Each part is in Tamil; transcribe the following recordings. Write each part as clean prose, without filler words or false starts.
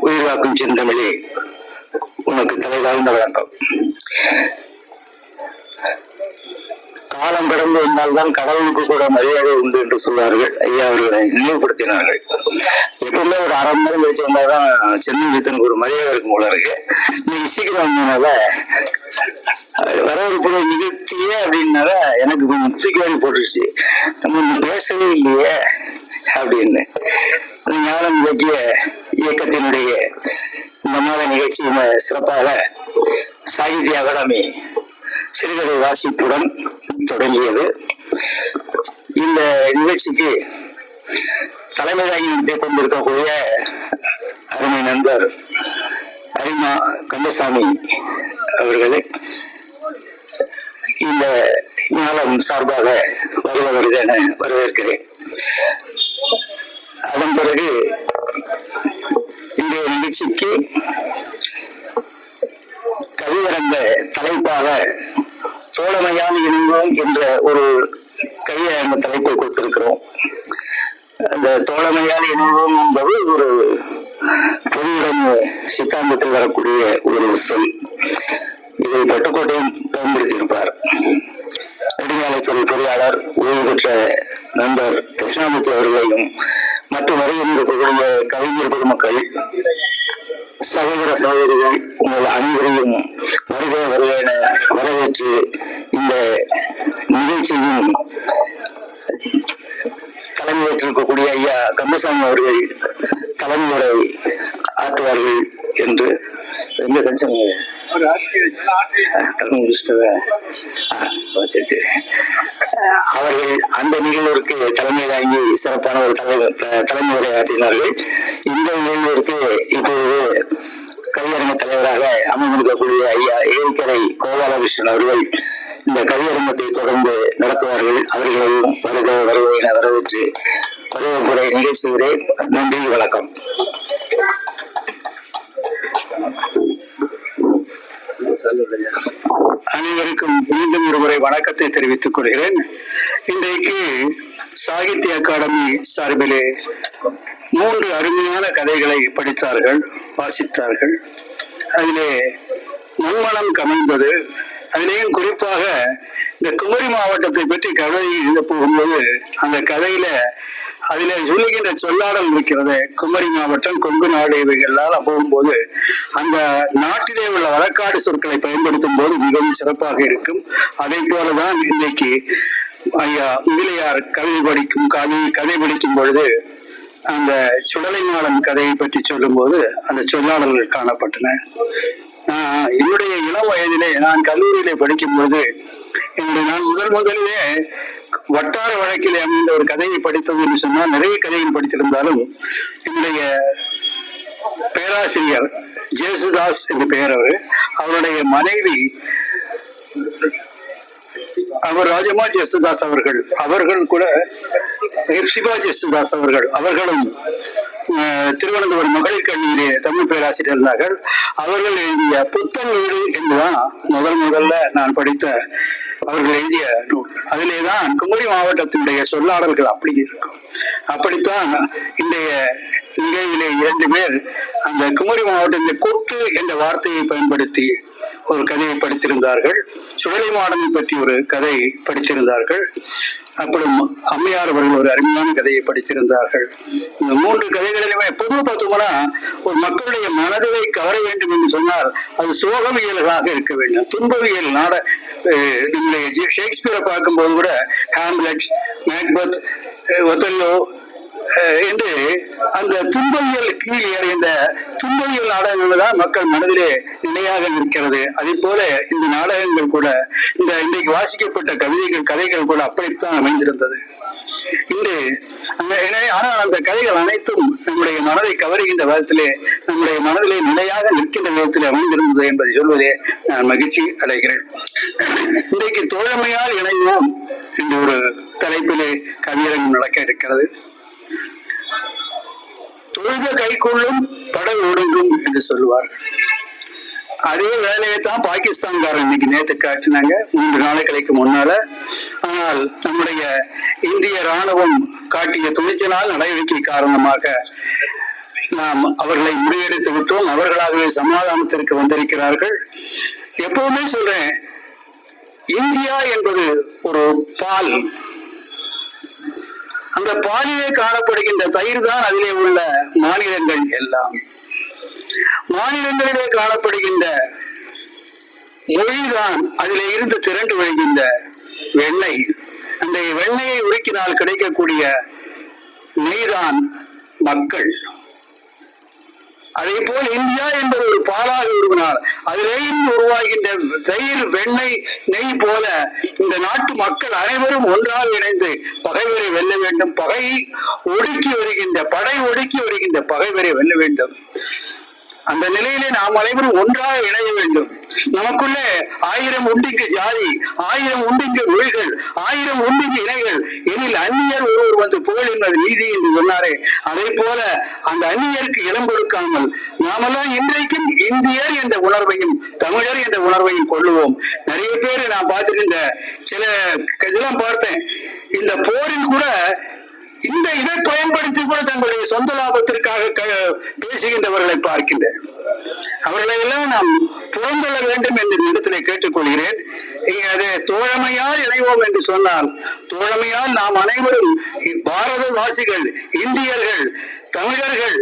உயிர்வாக்கும் செந்தமிழே, உனக்கு தலைதாழ்ந்த வணக்கம். காலம் கடந்து வந்தால்தான் கடவுளுக்கு கூட மரியாதை உண்டு என்று சொல்வார்கள். ஐயா அவர்களை நினைவுபடுத்தினார்கள். எப்பவுமே ஒரு அரை மணி நேரம் கழிச்சு வந்தாதான் சென்னை ஒரு மரியாதை இருக்கும் போல இருக்கு. இன்னைக்கு சீக்கிரம் வந்ததுனால வரவேற்புரை நிகழ்த்தியே அப்படின்னால எனக்கு கொஞ்சம் தூக்கி வாரி போட்டுருச்சு. நம்ம பேசவே இல்லையே அப்படின்னு. ஞானம் இலக்கிய இயக்கத்தினுடைய இந்த மாத நிகழ்ச்சி சிறப்பாக சாகித்ய அகாடமி சிறுகதை வாசிப்புடன் தொடங்கியது. இந்த நிகழ்ச்சிக்கு தலைமை தாங்கி கொண்டிருக்கக்கூடிய அருமை நண்பர் அரிமா கந்தசாமி அவர்களை இந்த ஞானம் சார்பாக வருவதற்கு என வரவேற்கிறேன். அதன் பிறகு இன்றைய நிகழ்ச்சிக்கு கவியரங்க தலைப்பாக தோழமையான இணைவோம் என்ற ஒரு கவியரங்க தலைப்பை கொடுத்திருக்கிறோம். அந்த தோழமையான இணைவோம் என்பது ஒரு பொதுவுடைமை சித்தாந்தத்தில் வரக்கூடிய ஒரு சொல். இதை பட்டுக்கோட்டையும் பயன்படுத்தியிருப்பார். நெடுஞ்சாலைத்துறை பொறியாளர் ஓய்வு பெற்ற நண்பர் தட்சிணாமூர்த்தி அவர்களையும் மற்றும் வருகின்ற கவிஞர் பொதுமக்கள், சகோதர சகோதரிகள், உங்கள் அனைவரையும் வருக என வரவேற்று இந்த நிகழ்ச்சியின் தலைமையேற்றிருக்கக்கூடிய ஐயா கந்தசாமி அவர்கள் தலைமையுரை ஆற்றுவார்கள் என்று எந்த கன்சன் அவர்கள் அந்த நிகழ்வுக்கு தலைமை தாங்கி சிறப்பான ஒரு தலைமை உரையாற்றினார்கள். இந்த நிகழ்விற்கு இப்போது கவியரங்க தலைவராக அமைந்திருக்கக்கூடிய ஐயா ஏற்கரை கோபாலகிருஷ்ணன் அவர்கள் இந்த கவியரங்கத்தை தொடர்ந்து நடத்துவார்கள். அவர்களையும் வருகை என வரவேற்று வரவேற்புரை நிகழ்ச்சிகிறேன். நன்றி, வணக்கம். அனைவருக்கும் மீண்டும் ஒருமுறை வணக்கத்தை தெரிவித்துக் கொள்கிறேன். இன்றைக்கு சாகித்ய அகாடமி சார்பிலே 3 அருமையான கதைகளை படித்தார்கள், வாசித்தார்கள். அதிலே முன்மனம் கமிழ்ந்தது. அதிலேயும் குறிப்பாக இந்த குமரி மாவட்டத்தை பற்றி கவிதை எழுத போகும்போது அந்த கதையில அதுல சொல்லுகின்ற சொல்லாடல் இருக்கிறது. குமரி மாவட்டம், கொங்கு நாடு இவைகளால் போகும்போது அந்த நாட்டிலே உள்ள வழக்காடு சொற்களை பயன்படுத்தும் போது மிகவும் சிறப்பாக இருக்கும். அதை போலதான் இன்னைக்கு ஐயா முதலியார் கதை படிக்கும் பொழுது அந்த சுடலை மாடம் கதையை பற்றி சொல்லும் போது அந்த சொல்லாடல்கள் காணப்பட்டன. என்னுடைய இளம் வயதிலே நான் கல்லூரியிலே படிக்கும் பொழுது நான் முதலிலே வட்டார வழக்கிலே அமைந்த ஒரு கதையை படித்தது என்று சொன்னால், நிறைய கதைகள் படித்திருந்தாலும் என்னுடைய பேராசிரியர் ஜேசுதாஸ் என்று பெயர் அவருடைய மனைவி அவர் ராஜமா ஜேசுதாஸ் அவர்கள் கூட ஹெப்சிபா ஜேசுதாஸ் அவர்களும் திருவனந்தபுரம் மகளிர் கல்லூரியிலே தமிழ் பேராசிரியர் இருந்தார்கள். அவர்கள் எழுதிய புத்தன் வீடு என்றுதான் முதல்ல நான் படித்த அவர்கள் எழுதிய நூல். அதிலேதான் குமரி மாவட்டத்தினுடைய சொல்லாடல்கள் அப்படி இருக்கும். அப்படித்தான் இன்றைய நிகழ்விலே 2 பேர் அந்த குமரி மாவட்டத்தில் கொட்டு என்ற வார்த்தையை பயன்படுத்தி ஒரு கதையை படித்திருந்தார்கள். சுடலை மாடனை பற்றி ஒரு கதை படித்திருந்தார்கள். அப்படி அம்மையார் அவர்கள் ஒரு அருமையான கதையை படித்திருந்தார்கள். இந்த 3 கதைகளிலுமே பொதுவாக பார்த்தோம்னா ஒரு மக்களுடைய மனதை கவர வேண்டும் என்று சொன்னால் அது சோகவியல்களாக இருக்க வேண்டும். துன்பவியல் நம்முடைய ஷேக்ஸ்பியரை பார்க்கும்போது கூட ஹாம்லெட், மேக்பத், ஒத்தல்லோ என்று அந்த துன்பவியல் கீழ் ஏறிய துன்பவியல் நாடகங்கள் தான் மக்கள் மனதிலே நிலையாக இருக்கிறது. அதே போல இந்த நாடகங்கள் கூட இன்றைக்கு வாசிக்கப்பட்ட கதைகள் கூட அப்படித்தான் அமைந்திருந்தது. ஆனால் அந்த கதைகள் அனைத்தும் நம்முடைய மனதை கவருகின்ற விதத்திலே, நம்முடைய மனதிலே நிலையாக நிற்கின்ற விதத்திலே அமைந்திருந்தது என்பதை சொல்வதே நான் மகிழ்ச்சி அடைகிறேன். இன்றைக்கு தோழமையால் இணைவோம் என்ற ஒரு தலைப்பிலே கவியரங்கம் நடக்க இருக்கிறது. தொழுத கைக்குள்ளும் படை ஒடுங்கும் என்று சொல்லுவார்கள். அதே வேலையை தான் பாகிஸ்தான்காரன் இன்னைக்கு நேற்று காட்டினாங்க, 3 நாளைக்கு முன்னால. ஆனால் நம்முடைய இந்திய ராணுவம் காட்டிய துணிச்சலால் நடவடிக்கை காரணமாக நாம் அவர்களை முறியடித்து விட்டோம். அவர்களாகவே சமாதானத்திற்கு வந்திருக்கிறார்கள். எப்பவுமே சொல்றேன், இந்தியா என்பது ஒரு பால். அந்த பாலிலே காணப்படுகின்ற தயிர் தான் அதிலே உள்ள மாநிலங்கள் எல்லாம். மாநிலங்களிலே காணப்படுகின்ற மொழிதான் அதிலே இருந்து திரண்டு வருகின்ற வெண்ணெய். அந்த வெண்ணெயை உருக்கினால் கிடைக்கக்கூடிய நெய்தான் மக்கள். அதே போல் இந்தியா என்பது ஒரு பாலாக உருவினால் அதிலேயும் உருவாகின்ற தயிர், வெண்ணெய், நெய் போல இந்த நாட்டு மக்கள் அனைவரும் ஒன்றாக இணைந்து பகைவரை வெல்ல வேண்டும். படை ஒடுக்கி வருகின்ற பகைவரை வெல்ல வேண்டும். அந்த நிலையிலே நாம் அனைவரும் ஒன்றாக இணைய வேண்டும். நமக்குள்ளே 1000 உண்டிக்கு ஜாதி, 1000 உண்டிக்கு மொழிகள், 1000 உண்டிக்கு இணைகள் எனில் அந்நியர் ஒருவர் வந்து புகழின் நீதி என்று சொன்னாரே, அதே போல அந்த அந்நியருக்கு இடம் கொடுக்காமல் நாமெல்லாம் இன்றைக்கும் இந்தியர் என்ற உணர்வையும் தமிழர் என்ற உணர்வையும் கொள்ளுவோம். நிறைய பேர் நான் பார்த்திருந்த சில இதெல்லாம் பார்த்தேன். இந்த போரில் கூட இதை பயன்படுத்தி கூட தங்களுடைய சொந்த லாபத்திற்காக பேசுகின்றவர்களை பார்க்கின்றேன். அவர்களை எல்லாம் நாம் புறந்தள்ள வேண்டும் என்று இடத்திலே கேட்டுக்கொள்கிறேன். அது தோழமையால் இணைவோம் என்று சொன்னால், தோழமையால் நாம் அனைவரும் பாரதவாசிகள், இந்தியர்கள், தமிழர்கள்,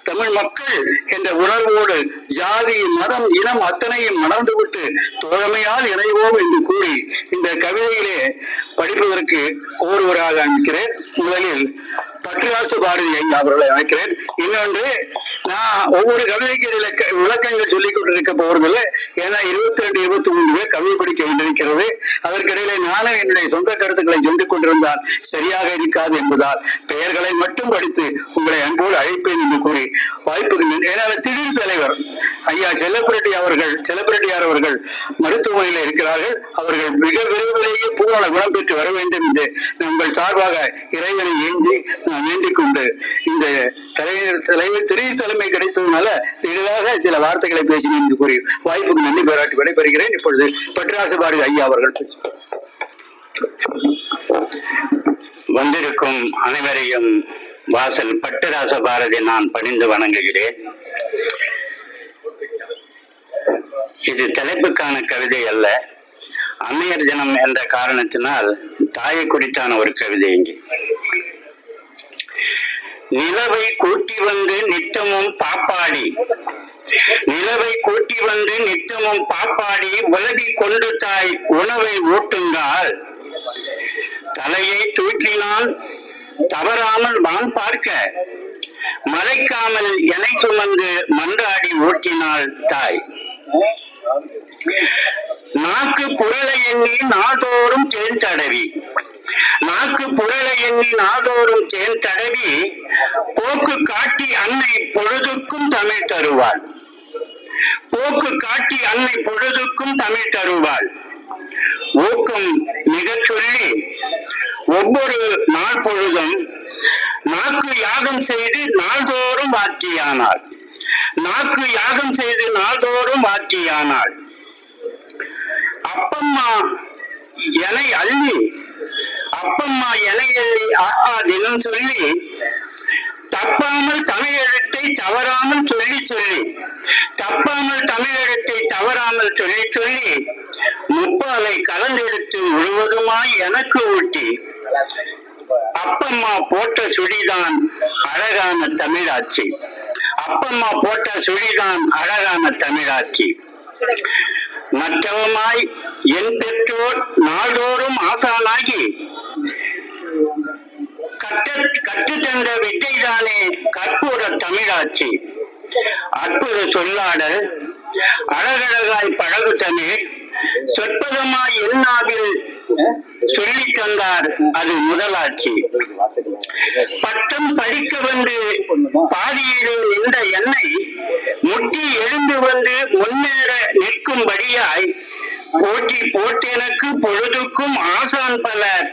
தமிழ் மக்கள் என்ற உணர்வோடு ஜாதி, மதம், இனம் அத்தனையும் மறந்துவிட்டு தோழமையால் இணைவோம் என்று கூறி இந்த கவிதையிலே படிப்பதற்கு ஒருவராக அழைக்கிறேன். முதலில் பட்டுராசு பாரதி ஐயா அவர்களை அழைக்கிறேன். இன்னொன்று, நான் ஒவ்வொரு கவிதைக்கு விளக்கங்கள் சொல்லிக் கொண்டிருக்க போவதில்லை. ஏன்னா 22, 23 பேர் கவிதை படிக்க வேண்டியிருக்கிறது. அதற்கிடையிலே நானும் என்னுடைய சொந்த கருத்துக்களை சொல்லிக் கொண்டிருந்தால் சரியாக இருக்காது என்பதால் பெயர்களை மட்டும் படித்து உங்களை அன்போடு அழைப்பேன் என்று கூறி வாய்ப்புக்கு திடீர் தலைவர் ஐயா செல்லப்பிரட்டியார் அவர்கள் மருத்துவமனையில் இருக்கிறார்கள். அவர்கள் மிக விரைவிலேயே பூரண குணம் பெற்று வர வேண்டும் என்று உங்கள் சார்பாக இறைவனை ஏந்தி நான் வேண்டிக் கொண்டு இந்த திடீர் தலைமை கிடைத்ததுனால எளிதாக சில வார்த்தைகளை பேசினேன் என்று கூறி வாய்ப்புக்கு நன்றி பாராட்டி விடைபெறுகிறேன். இப்பொழுது பட்டுராசு பாரதி ஐயா அவர்கள் வந்திருக்கும் அனைவரையும் வாசல் பட்டுராச பாரதி நான் பணிந்து வணங்குகிறேன். இது தலைப்புக்கான கவிதை அல்ல, அன்னையர் தினம் என்ற காரணத்தினால் தாயை குறித்தான ஒரு கவிதை. இங்கே நிலவை கூட்டி வந்து நித்தமும் பாப்பாடி உலகி கொண்டு தாய் உணவை ஊட்டுங்கால் தலையை தூக்கினால் தவறாமல் வான் பார்க்க மலைக்காமல் எனை சுமந்து மன்றாடி ஊட்டினாள் தாய். நாக்கு புரள எண்ணி நாள்தோறும் தேன் தடவி போக்கு காட்டி அன்னை பொழுதுக்கும் தமிழ் தருவாள். ஊக்கம் மிக சொல்லி ஒவ்வொரு நாள் பொழுதும் நாக்கு யாகம் செய்து நாள்தோறும் வாற்றியானாள். அப்பம்மா எனை அள்ளி தினம் சொல்லி தப்பாமல் தமிழெழுத்தை தவறாமல் சொல்லி முப்பாலை கலந்தெடுத்து முழுவதுமாய் எனக்கு ஊட்டி அப்பம்மா போட்ட சுடிதான் அழகான தமிழாட்சி. மற்றவமாய் என் பெற்றோர் நாள்தோறும் ஆசானாகி கற்றுத்தந்த வித்தைதானே கற்பூர தமிழாட்சி. அற்புத சொல்லாடல் அழகழகாய் பழகு தமிழ் சொற்பதமாய் என்னாவில் சொல்லி தந்தார் அது முதலாட்சி. பட்டம் படிக்க வந்து பாதியிலே நின்ற என்னை முட்டி எழுந்து வந்து முன்னேற நிற்கும்படியாய் போட்டெனக்கு பொழுதுக்கும் ஆசான் பலர்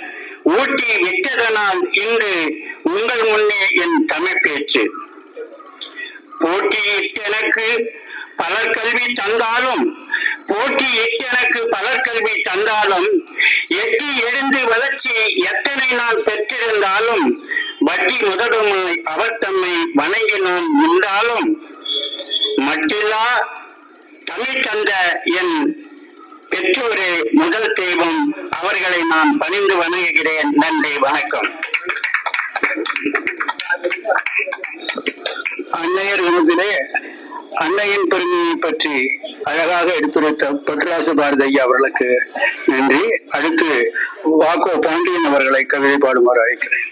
ஊட்டி விட்டதனால் இன்று உங்கள் முன்னே என் தமிழ் பேச்சு. போட்டியிட்டெனக்கு பலர் கல்வி தந்தாலும் போட்டி எட்டெனக்கு பலர்கல்வி தந்தாலும் எட்டி எழுந்து வளர்ச்சி எத்தனை நான் பெற்றிருந்தாலும் வட்டி முதலுமாய் அவர் தம்மை வணங்கி நான் நின்றாலும் மட்டில்லா தமிழ் தந்த என் பெற்றோரே முதல் தெய்வம், அவர்களை நான் பணிந்து வணங்குகிறேன். நன்றி, வணக்கம். அன்னையர் விருதிலே அன்னையின் பெருமையை பற்றி அழகாக எடுத்துரைத்த பொற்ராச பாரதி ஐயா அவர்களுக்கு நன்றி. அடுத்து வாக்கோ பாண்டியன் அவர்களை கவிதை பாடுமாறு அழைக்கிறேன்.